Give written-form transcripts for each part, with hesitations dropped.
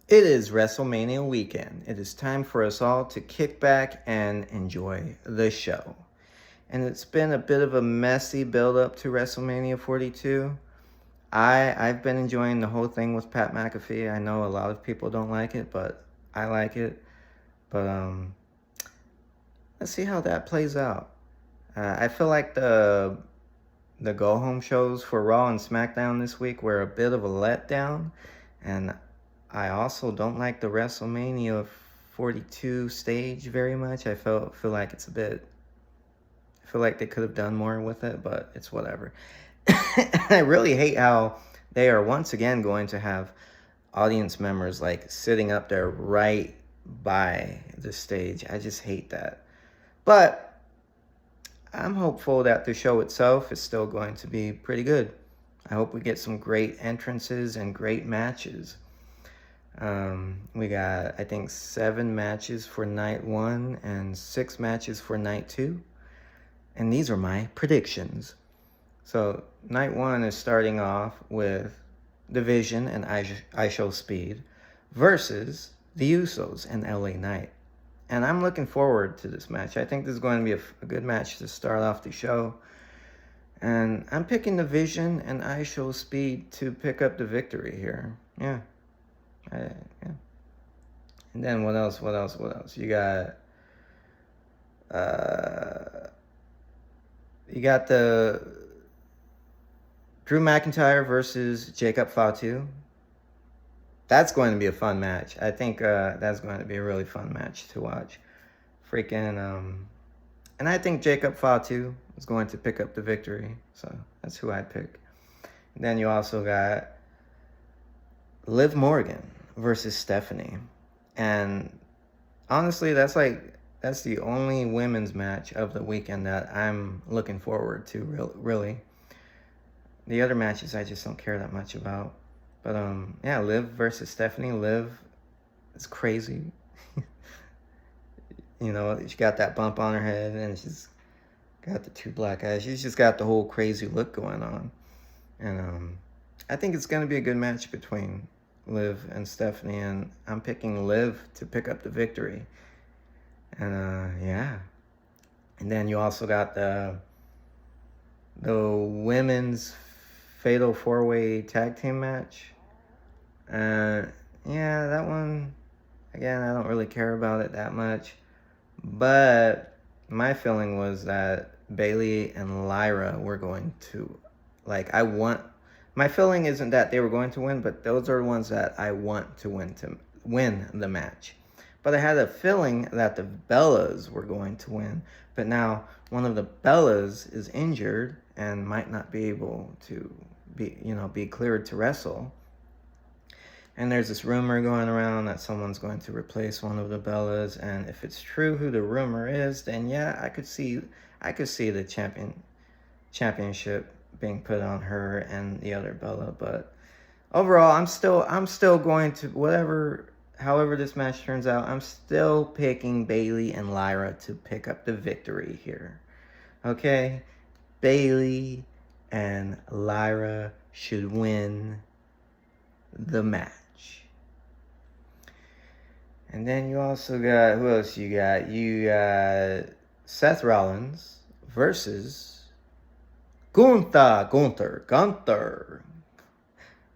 It is WrestleMania weekend. It is time for us all to kick back and enjoy the show. And it's been a bit of a messy build up to WrestleMania 42. I've been enjoying the whole thing with Pat McAfee. I know a lot of people don't like it, but I like it. But let's see how that plays out. I feel like the go home shows for Raw and SmackDown this week were a bit of a letdown, and I also don't like the WrestleMania 42 stage very much. Feel like it's a bit. I feel like they could have done more with it, but it's whatever. I really hate how they are once again going to have audience members like sitting up there right by the stage. I just hate that. But I'm hopeful that the show itself is still going to be pretty good. I hope we get some great entrances and great matches. We got, I think, 7 matches for night 1 and 6 matches for night 2. And these are my predictions. So, night 1 is starting off with Division and I Show Speed versus the Usos and LA Knight. And I'm looking forward to this match. I think this is going to be a good match to start off the show. And I'm picking Division and I Show Speed to pick up the victory here. Yeah. Yeah. And then what else? You got the Drew McIntyre versus Jacob Fatu. That's going to be a fun match. I think that's going to be a really fun match to watch. And I think Jacob Fatu is going to pick up the victory. So that's who I pick. And then you also got Liv Morgan versus Stephanie. And honestly, that's the only women's match of the weekend that I'm looking forward to, really. The other matches I just don't care that much about. But yeah, Liv versus Stephanie. Liv is crazy. You know, she got that bump on her head and she's got the 2 black eyes. She's just got the whole crazy look going on. And I think it's going to be a good match between Liv and Stephanie, and I'm picking Liv to pick up the victory. And yeah. And then you also got the women's Fatal 4-Way Tag Team match. Yeah, that one, again, I don't really care about it that much. But my feeling was that Bayley and Lyra were going to, my feeling isn't that they were going to win, but those are the ones that I want to win the match. But I had a feeling that the Bellas were going to win. But now one of the Bellas is injured and might not be able to be cleared to wrestle. And there's this rumor going around that someone's going to replace one of the Bellas. And if it's true who the rumor is, then yeah, I could see the championship being put on her and the other Bella. But overall, I'm still going to however this match turns out, I'm still picking Bayley and Lyra to pick up the victory here. Okay? Bayley and Lyra should win the match. And then you also got, who else you got? You got Seth Rollins versus Gunther.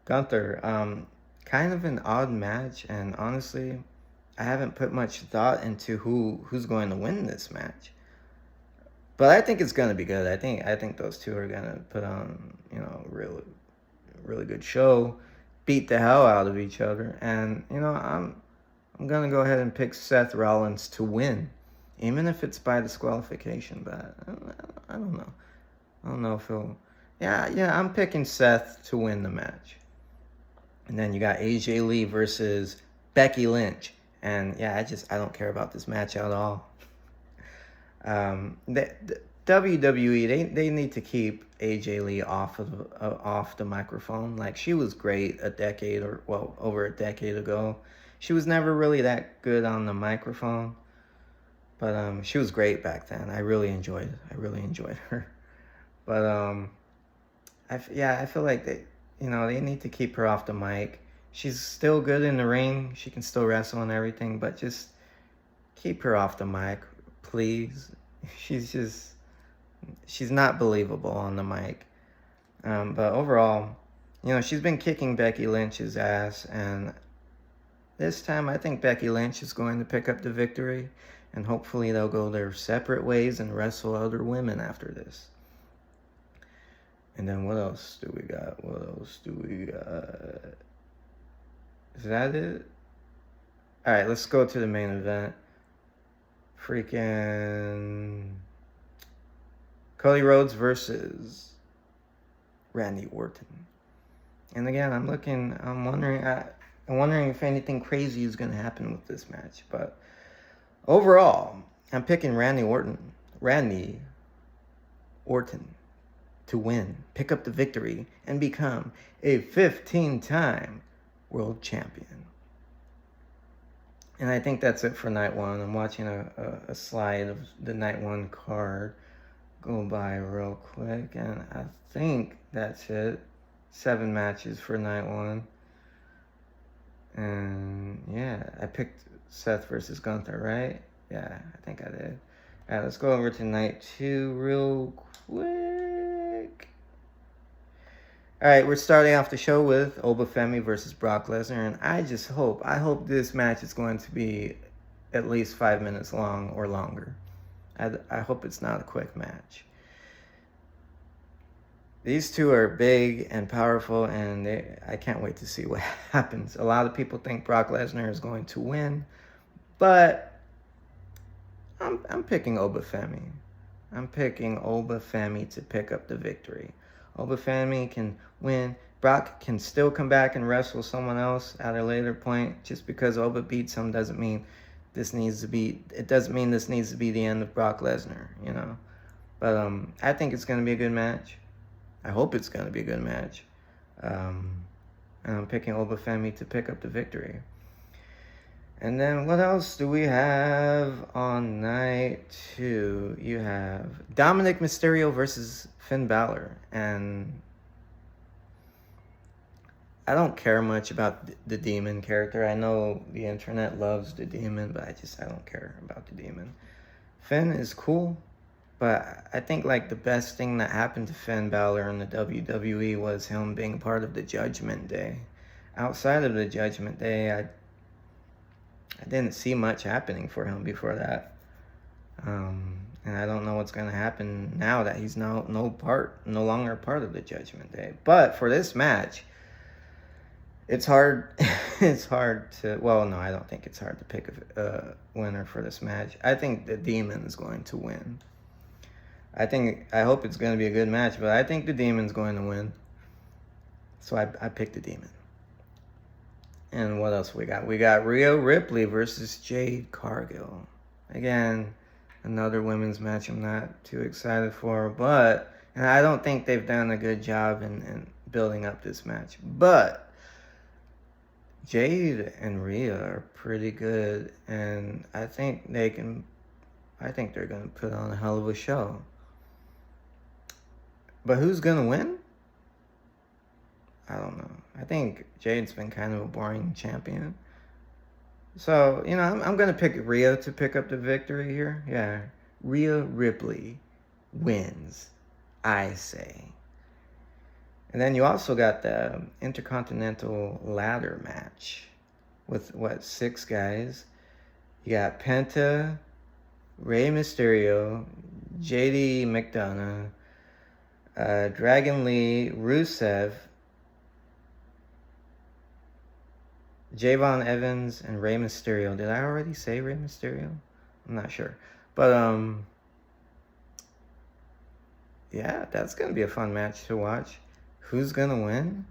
Kind of an odd match, and honestly, I haven't put much thought into who's going to win this match. But I think it's going to be good. I think those two are going to put on, really, really good show, beat the hell out of each other, and I'm going to go ahead and pick Seth Rollins to win, even if it's by disqualification. But I don't know. I don't know if he'll... Yeah, I'm picking Seth to win the match. And then you got AJ Lee versus Becky Lynch. And yeah, I don't care about this match at all. The WWE, they need to keep AJ Lee off the microphone. Like, she was great over a decade ago. She was never really that good on the microphone, but she was great back then. I really enjoyed her. But I feel like they need to keep her off the mic She's still good in the ring. She can still wrestle and everything, but just keep her off the mic, please. She's not believable on the mic. But overall, she's been kicking Becky Lynch's ass, and this time I think Becky Lynch is going to pick up the victory, and hopefully they'll go their separate ways and wrestle other women after this. And then what else do we got? Is that it? Alright, let's go to the main event. Freaking Cody Rhodes versus Randy Orton. And again, I'm wondering if anything crazy is going to happen with this match. But overall, I'm picking Randy Orton to win, pick up the victory, and become a 15-time world champion. And I think that's it for night one. I'm watching a slide of the night one card go by real quick, and I think that's it. 7 matches for night one. And yeah, I picked Seth versus Gunther, right? Yeah, I think I did. Alright, let's go over to night 2 real quick. Alright, we're starting off the show with Obafemi versus Brock Lesnar, and I hope this match is going to be at least 5 minutes long or longer. I hope it's not a quick match. These two are big and powerful, and I can't wait to see what happens. A lot of people think Brock Lesnar is going to win, but I'm picking Obafemi. I'm picking Obafemi to pick up the victory. Obafemi can win. Brock can still come back and wrestle someone else at a later point. Just because Oba beats him doesn't mean this needs to be the end of Brock Lesnar, But I think it's going to be a good match. I hope it's going to be a good match. And I'm picking Obafemi to pick up the victory. And then what else do we have on night 2? You have Dominic Mysterio versus Finn Balor. And I don't care much about the Demon character. I know the internet loves the Demon, but I don't care about the Demon. Finn is cool, but I think the best thing that happened to Finn Balor in the WWE was him being part of the Judgment Day. Outside of the Judgment Day, I didn't see much happening for him before that. And I don't know what's going to happen now that he's no longer part of the Judgment Day. But for this match, it's hard. It's hard to. Well, no, I don't think it's hard to pick a winner for this match. I think the Demon is going to win. I hope it's going to be a good match, but I think the Demon's going to win. So I picked the Demon. And what else we got? We got Rhea Ripley versus Jade Cargill. Again, another women's match I'm not too excited for, and I don't think they've done a good job in building up this match. But Jade and Rhea are pretty good, and I think they're going to put on a hell of a show. But who's going to win? I don't know. I think Jade's been kind of a boring champion. So, I'm going to pick Rhea to pick up the victory here. Yeah, Rhea Ripley wins, I say. And then you also got the Intercontinental Ladder match with, 6 guys. You got Penta, Rey Mysterio, JD McDonough, Dragon Lee, Rusev, Javon Evans, and Rey Mysterio. Did I already say Rey Mysterio? I'm not sure. But, yeah, that's going to be a fun match to watch. Who's going to win?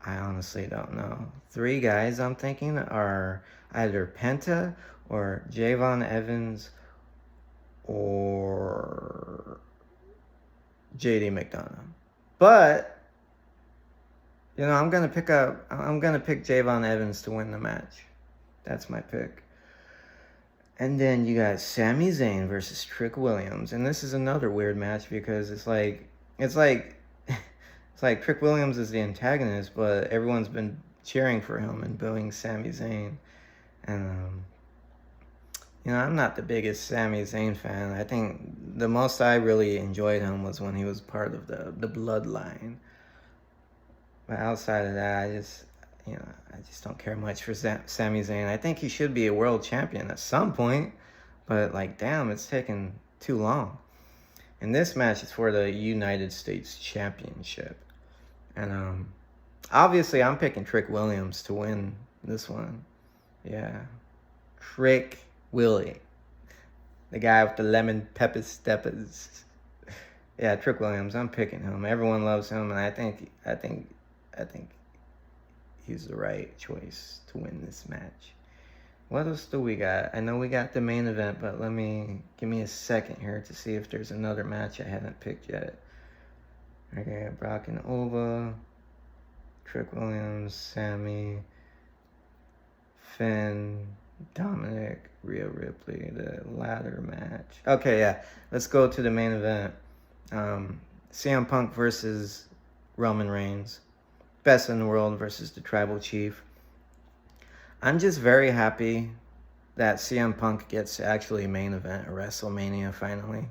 I honestly don't know. 3 guys I'm thinking are either Penta or Javon Evans or JD McDonough. But I'm gonna pick Javon Evans to win the match. That's my pick. And then you got Sami Zayn versus Trick Williams, and this is another weird match because it's like Trick Williams is the antagonist, but everyone's been cheering for him and booing Sami Zayn. And, I'm not the biggest Sami Zayn fan. I think the most I really enjoyed him was when he was part of the Bloodline. But outside of that, I just don't care much for Sami Zayn. I think he should be a world champion at some point, but damn, it's taken too long. And this match is for the United States Championship. And obviously I'm picking Trick Williams to win this one. Yeah. Trick Willie. The guy with the lemon pepper steppers. Yeah, Trick Williams, I'm picking him. Everyone loves him, and I think he's the right choice to win this match. What else do we got? I know we got the main event, but give me a second here to see if there's another match I haven't picked yet. Okay, Brock and Ova, Trick Williams, Sammy, Finn, Dominic, Rhea Ripley, the ladder match. Okay, yeah, let's go to the main event. CM Punk versus Roman Reigns. Best in the world versus the Tribal Chief. I'm just very happy that CM Punk gets to actually main event a WrestleMania finally.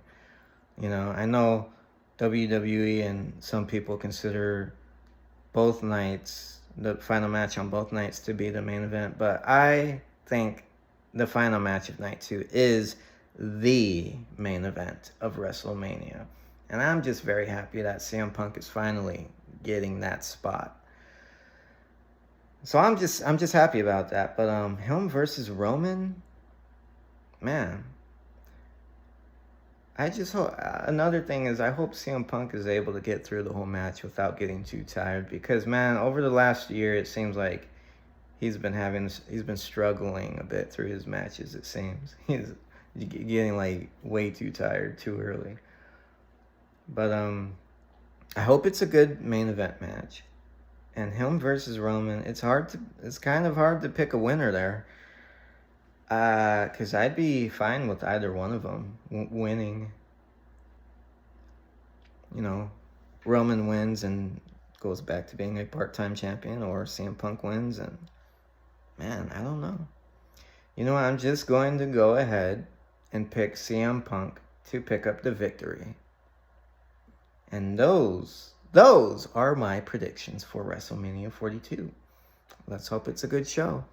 I know WWE and some people consider both nights, the final match on both nights, to be the main event, but I think the final match of night 2 is the main event of WrestleMania. And I'm just very happy that CM Punk is finally getting that spot. So I'm just happy about that. But him versus Roman, man. I just hope, another thing is I hope CM Punk is able to get through the whole match without getting too tired, because man, over the last year it seems like he's been struggling a bit through his matches. It seems he's getting way too tired too early. But I hope it's a good main event match. And him versus Roman, it's kind of hard to pick a winner there. Because I'd be fine with either one of them winning. Roman wins and goes back to being a part-time champion, or CM Punk wins and, man, I don't know. I'm just going to go ahead and pick CM Punk to pick up the victory. And those are my predictions for WrestleMania 42. Let's hope it's a good show.